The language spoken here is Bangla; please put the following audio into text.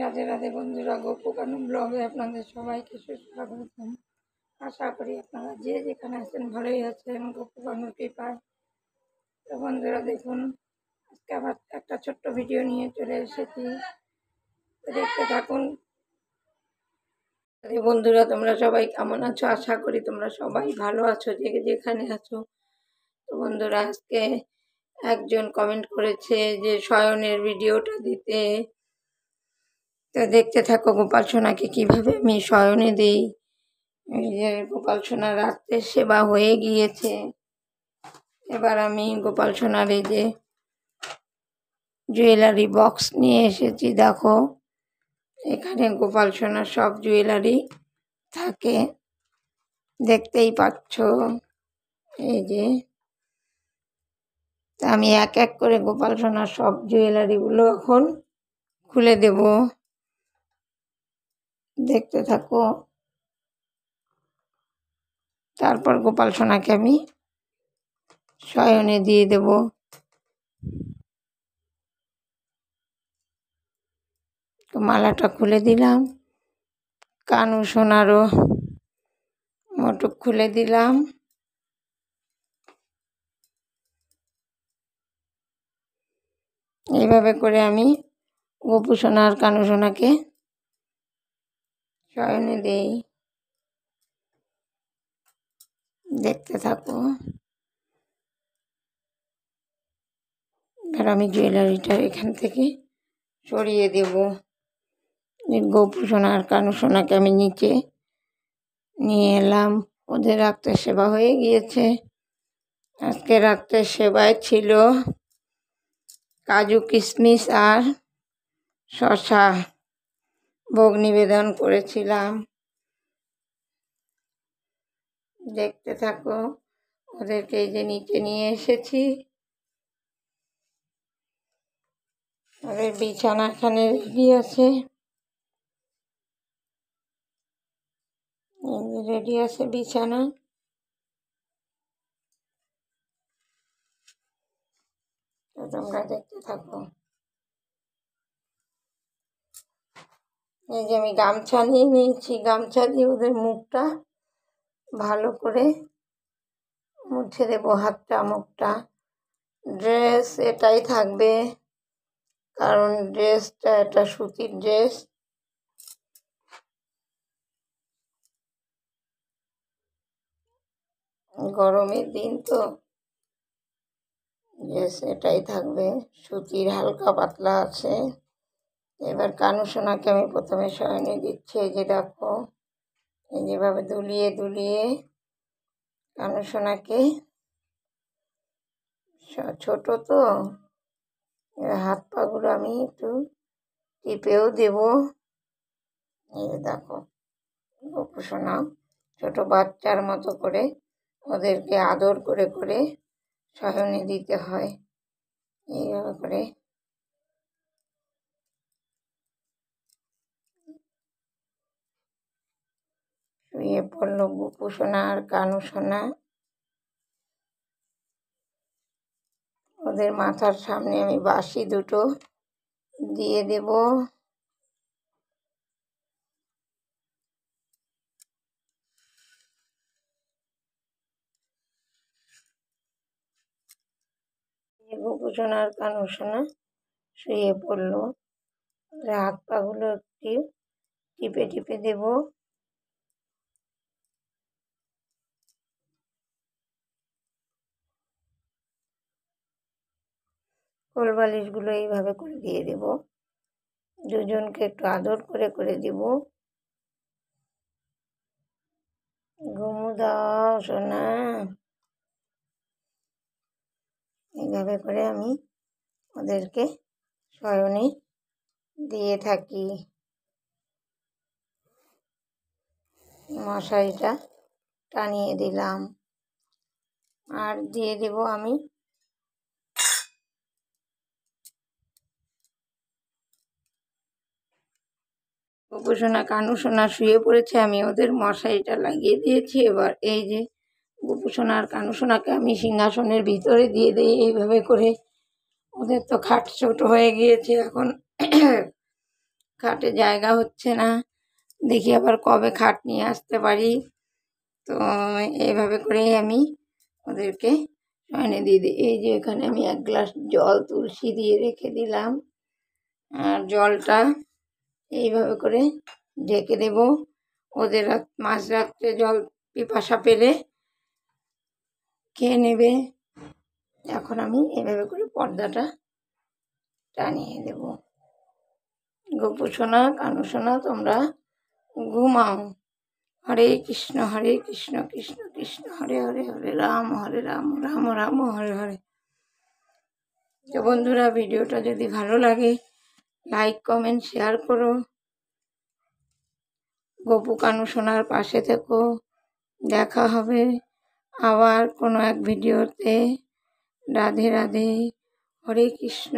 রাধে রাধে বন্ধুরা, গপু কানু ব্লগে আপনাদের সবাইকে সুস্বাগতম। আশা করি আপনারা যে যেখানে আছেন ভালোই আছেন, গপু কানুর কৃপায়। তো বন্ধুরা দেখুন, আজকে আবার একটা ছোট্ট ভিডিও নিয়ে চলে এসেছি, দেখতে থাকুন। বন্ধুরা তোমরা সবাই কেমন আছো? আশা করি তোমরা সবাই ভালো আছো যে যেখানে আছো। তো বন্ধুরা আজকে একজন কমেন্ট করেছে যে শয়নের ভিডিওটা দিতে। তো দেখতে থাকো গোপাল সোনাকে কিভাবে আমি শয়নে দিই। এই যে গোপাল সোনার রাত্রের সেবা হয়ে গিয়েছে। এবার আমি গোপাল সোনার এই যে জুয়েলারি বক্স নিয়ে এসেছি। দেখো এখানে গোপাল সোনার সব জুয়েলারি থাকে, দেখতেই পাচ্ছ। এই যে তা আমি এক এক করে গোপাল সোনার সব জুয়েলারিগুলো এখন খুলে দেব, দেখতে থাকো। তারপর গোপাল সোনাকে আমি শয়নে দিয়ে দেব। মালাটা খুলে দিলাম, কানু সোনারও মোটক খুলে দিলাম। এইভাবে করে আমি গপু সোনা আর কানু সোনাকে শয়নে দেই, দেখতে থাকো। আর আমি জুয়েলারিটা এখান থেকে সরিয়ে দেব। গপু সোনা আর কানু সোনাকে আমি নিচে নিয়ে এলাম। ওদের রাত্রের সেবা হয়ে গিয়েছে। আজকে রাত্রের সেবায় ছিল কাজু কিশমিশ আর শসা ভোগ নিবেদন করেছিলাম, দেখতে থাকো। ওদেরকে এই যে নিচে নিয়ে এসেছি। ওদের বিছানা এখানে রেডি আছে, রেডি আছে বিছানা। তোমরা দেখতে থাকো। এই যে আমি গামছা নিয়ে নিয়েছি, গামছা দিয়ে ওদের মুখটা ভালো করে মুছে দেবো, হাতটা মুখটা। ড্রেস এটাই থাকবে, কারণ ড্রেসটা একটা সুতির ড্রেস। গরমের দিন তো ড্রেস এটাই থাকবে, সুতির হালকা পাতলা আছে। এবার কানু সোনাকে আমি প্রথমে শয়নে দিচ্ছি। এই যে দেখো, এই যেভাবে দুলিয়ে দুলিয়ে কানু সোনাকে, ছোট তো হাত পাগুলো আমি একটু টিপেও দেব। এই যে দেখো, গপু সোনা ছোট বাচ্চার মতো করে ওদেরকে আদর করে করে শয়নে দিতে হয়। এইভাবে করে শুয়ে পড়লো গপু সোনা আর কানু সোনা। ওদের মাথার সামনে আমি বাঁশি দুটো দিয়ে দেব। গপু সোনা আর কানু সোনা শুয়ে পড়লো। হাত পাগুলো একটু টিপে টিপে দেব। কোল বালিশগুলো এইভাবে করে দিয়ে দেব। দুজনকে একটু আদর করে করে দেব। ঘুমু দাও সোনা। এইভাবে করে আমি ওদেরকে শয়নে দিয়ে থাকি। মশারিটা টানিয়ে দিলাম, আর দিয়ে দেব আমি গপু সোনা কানু সোনা শুয়ে পড়েছে, আমি ওদের মশারিটা লাগিয়ে দিয়েছি। এবার এই যে গপু সোনা আর কানু সোনাকে আমি সিংহাসনের ভিতরে দিয়ে দিই এইভাবে করে। ওদের তো খাট ছোট হয়ে গিয়েছে, এখন খাটে জায়গা হচ্ছে না, দেখি আবার কবে খাট নিয়ে আসতে পারি। তো এইভাবে করেই আমি ওদেরকে শয়নে দিয়ে দিই। এই যে এখানে আমি 1 গ্লাস জল তুলসী দিয়ে রেখে দিলাম, আর জলটা এইভাবে করে ঢেকে দেব। ওদের মাঝরাত্রে জল পিপাসা পেলে খেয়ে নেবে। এখন আমি এভাবে করে পর্দাটা টানিয়ে দেব। গোপু সোনা, কানু সোনা, তোমরা ঘুমাও। হরে কৃষ্ণ কৃষ্ণ কৃষ্ণ হরে হরে, হরে রাম রাম রাম হরে হরে। তো বন্ধুরা, ভিডিওটা যদি ভালো লাগে লাইক কমেন্ট শেয়ার করো। গোপু কানু সোনার পাশে থেকো। দেখা হবে আবার কোনো এক ভিডিওতে। রাধে রাধে, হরে কৃষ্ণ।